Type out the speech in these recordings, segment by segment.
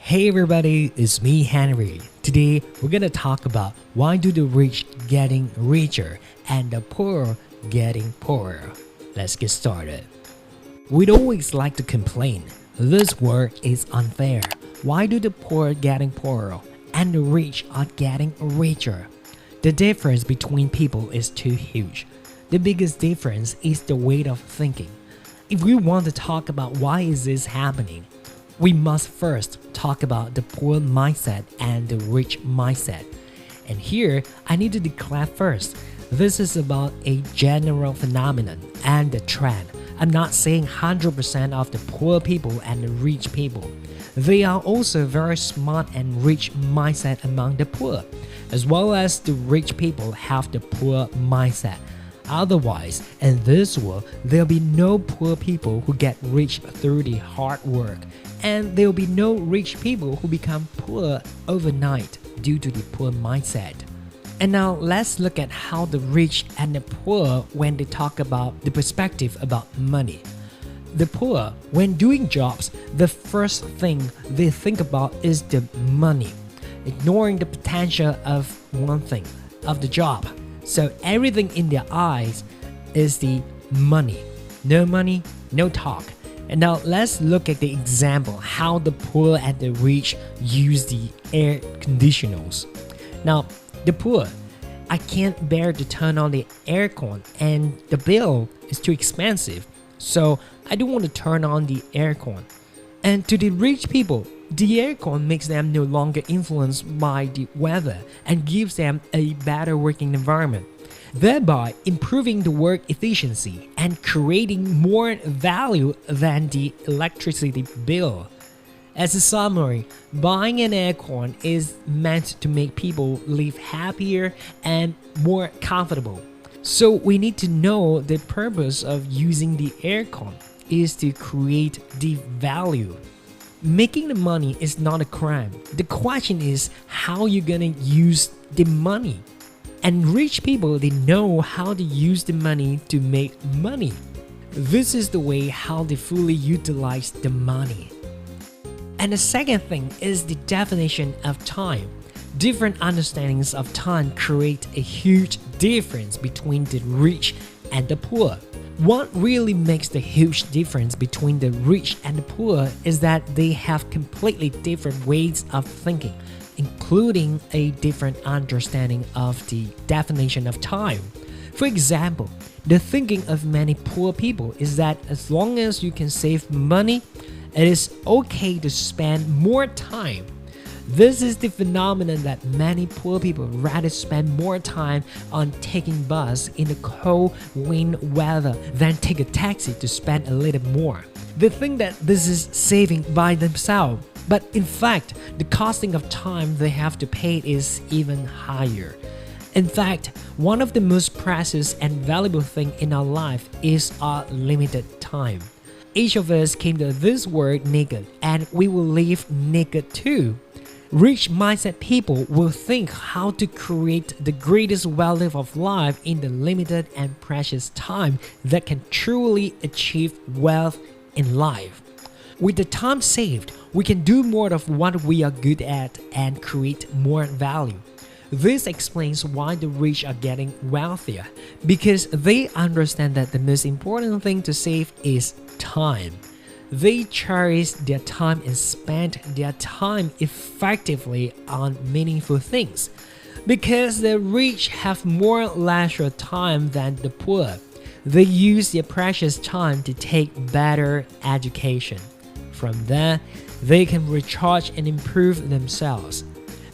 Hey everybody, it's me Henry. Today we're gonna talk about why do the rich getting richer and the poor getting poorer. Let's get started. We'd always like to complain. This world is unfair. Why do the poor getting poorer and the rich are getting richer? The difference between people is too huge. The biggest difference is the way of thinking. If we want to talk about why is this happening, we must first talk about the poor mindset and the rich mindset. And here, I need to declare first, this is about a general phenomenon and a trend. I'm not saying 100% of the poor people and the rich people. There are also very smart and rich mindset among the poor, as well as the rich people have the poor mindset. Otherwise, in this world, there'll be no poor people who get rich through the hard work, and there'll be no rich people who become poor overnight due to the poor mindset. And now let's look at how the rich and the poor when they talk about the perspective about money. The poor, when doing jobs, the first thing they think about is the money, ignoring the potential of one thing, of the job. So everything in their eyes is the money. No talk. And now let's look at the example how the poor and the rich use the air conditioners. Now, the poor, I can't bear to turn on the aircon and the bill is too expensive, so I don't want to turn on the aircon. And to the rich people, the aircon makes them no longer influenced by the weather and gives them a better working environment, thereby improving the work efficiency and creating more value than the electricity bill. As a summary, buying an aircon is meant to make people live happier and more comfortable. So we need to know the purpose of using the aircon is to create the value. Making the money is not a crime. The question is how you're gonna use the money. And rich people, they know how to use the money to make money. This is the way how they fully utilize the money. And the second thing is the definition of time. Different understandings of time create a huge difference between the rich and the poor. What really makes the huge difference between the rich and the poor is that they have completely different ways of thinking, including a different understanding of the definition of time. For example, the thinking of many poor people is that as long as you can save money, it is okay to spend more time. This is the phenomenon that many poor people rather spend more time on taking bus in the cold wind weather than take a taxi to spend a little more. They think that this is saving by themselves, but in fact, the costing of time they have to pay is even higher. In fact, one of the most precious and valuable things in our life is our limited time. Each of us came to this world naked, and we will leave naked too. Rich mindset people will think how to create the greatest wealth of life in the limited and precious time that can truly achieve wealth in life. With the time saved, we can do more of what we are good at and create more value. This explains why the rich are getting wealthier, because they understand that the most important thing to save is time. They cherish their time and spend their time effectively on meaningful things. Because the rich have more leisure time than the poor, they use their precious time to take better education. From there, they can recharge and improve themselves.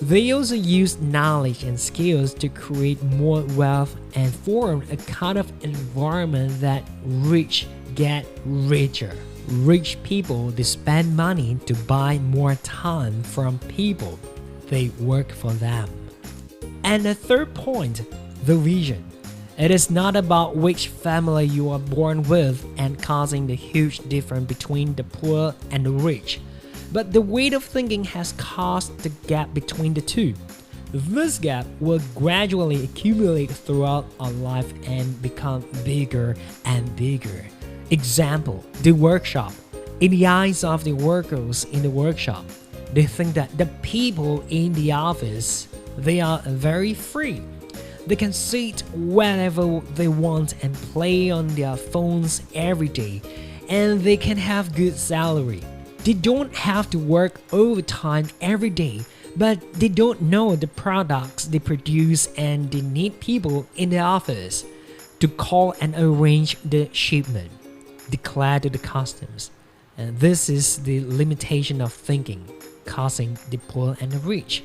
They also use knowledge and skills to create more wealth and form a kind of environment that rich get richer. Rich people, they spend money to buy more time from people. They work for them. And the third point, the vision. It is not about which family you are born with and causing the huge difference between the poor and the rich, but the way of thinking has caused the gap between the two. This gap will gradually accumulate throughout our life and become bigger and bigger. Example, the workshop. In the eyes of the workers in the workshop, They think that the people in the office, they are very free. They can sit wherever they want and play on their phones every day, and they can have good salary. They don't have to work overtime every day, but they don't know the products they produce, and they need people in the office to call and arrange the shipment, declare to the customs. And this is the limitation of thinking, causing the poor and the rich.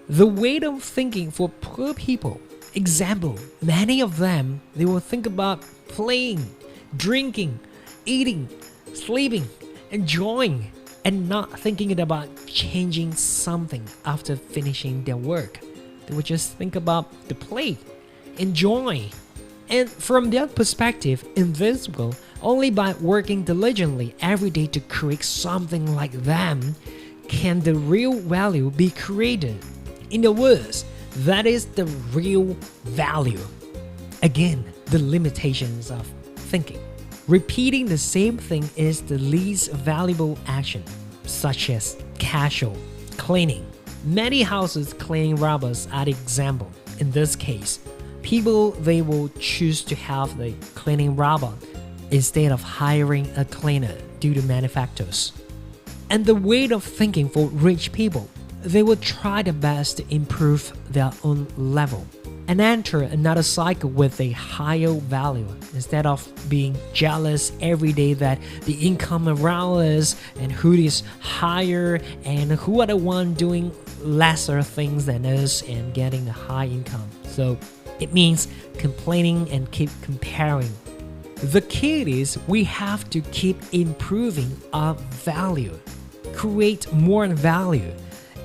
The way of thinking for poor people, example, many of them, they will think about playing, drinking, eating, sleeping, enjoying, and not thinking about changing something after finishing their work. They will just think about the play, enjoy. And from their perspective, in this world, only by working diligently every day to create something like them can the real value be created. In other words, that is the real value. Again, the limitations of thinking. Repeating the same thing is the least valuable action, such as casual cleaning. Many houses cleaning robots are the example. In this case, people, they will choose to have the cleaning robot instead of hiring a cleaner due to manufacturers. And the way of thinking for rich people, they will try their best to improve their own level and enter another cycle with a higher value instead of being jealous every day that the income around us and who is higher and who are the one doing lesser things than us and getting a high income. So it means complaining and keep comparing. The key is we have to keep improving our value, create more value.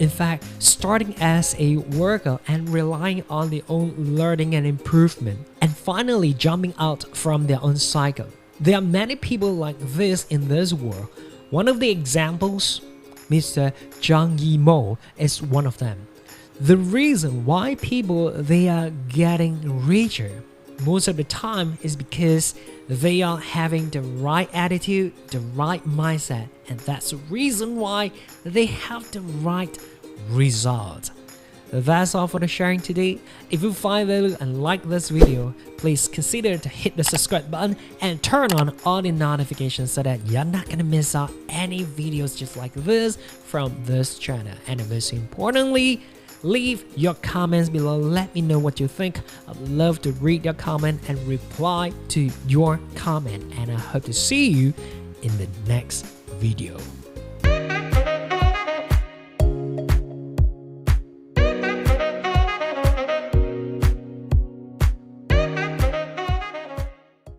In fact, starting as a worker and relying on their own learning and improvement, and finally jumping out from their own cycle. There are many people like this in this world. One of the examples, Mr. Zhang Yimou, is one of them. The reason why people, they are getting richer most of the time is because they are having the right attitude, the right mindset, and that's the reason why they have the right result. That's all for the sharing today. If you find value and like this video, please consider to hit the subscribe button and turn on all the notifications so that you're not gonna miss out any videos just like this from this channel. And most importantly, leave your comments below. Let me know what you think. I'd love to read your comment and reply to your comment. And I hope to see you in the next video.